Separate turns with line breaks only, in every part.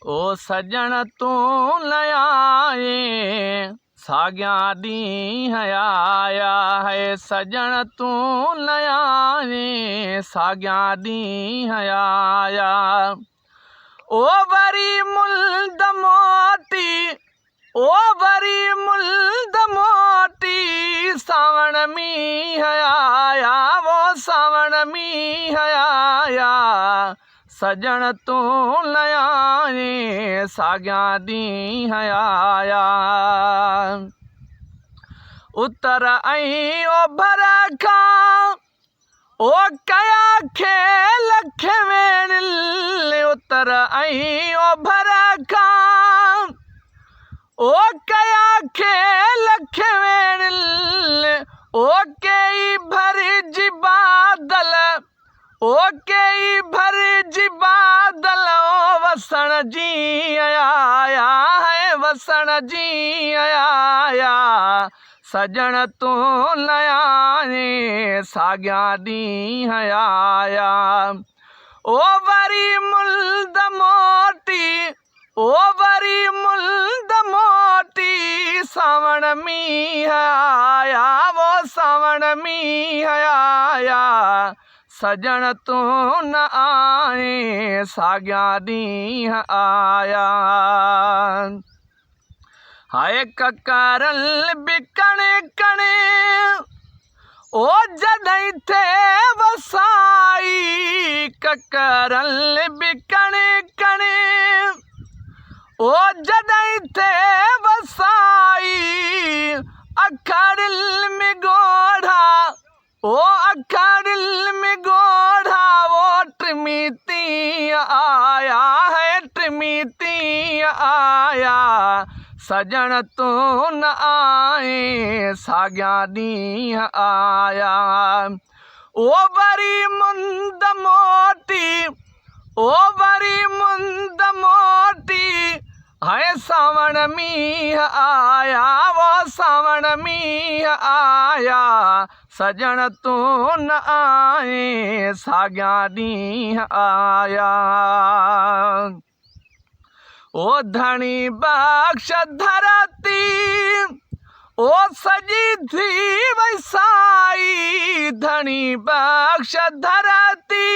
ओ सजण तूं न आए साॻियां ॾींहं आया है सजण तूं न आए साॻियां ॾींहं आया ओ वरी मुल्द मोटी ओ वरी मुल्द मोटी सावण मींहं आया वो सावण मींहं आया सजण तूं न आए साॻियां ॾींहं आया उतर ऐं ओभर खां ओ कया खेल खेवेड़ उतर ऐं ओभर खां ओ कया खेल खेवेड़ ओ कई भरिजी बादल ओ कई भरिजी बादल ओ वसण जी आया है वसण जी आया सजण तूं न आए साॻियां ॾींहं आया ओ वरी मुल्द मोटी ओ वरी मुल्द मोटी सावण मींहं आया वो सावण मींहं आया सजण तूं न आए साॻियां ॾींहं आया हाय ककरल बि कणे कणे ओ जॾहिं थे वसाई ककरल बि कणे कणे ओ जॾहिं थे वसाई अखड़िल में गोढ़ा ओ अखड़िल में गोढ़ा वो ट्रिमीती आया है ट्रिमीती आया सजण तूं न आए साॻियां ॾींहं आया ओ वरी मुंद मोटी ओ वरी मुंद मोटी है सावण मींहं आया वो सावण मींहं आया सजण तूं न आए साॻियां ॾींहं आया ओ धणी बख्श धरती ओ सजी थी वई साई धणी बख्श धरती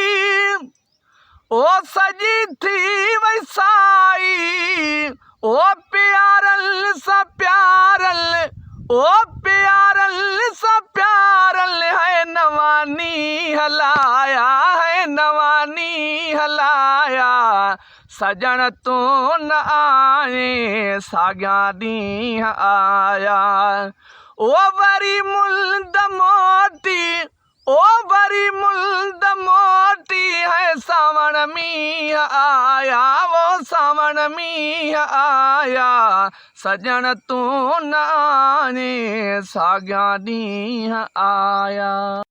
ओ सजी थी वई साई ओ प्यारल सा प्यारल ओ प्यारल सा प्यारल है नवानी हलाया है नवानी हलाया सजण तूं न आए साॻियां ॾींहं आया ओ वरी मुल्द मोटी ओ वरी मुल्द मोटी है सावण मींहं आया वो सावण मींहं आया सजण तूं न आए साॻियां ॾींहं आया।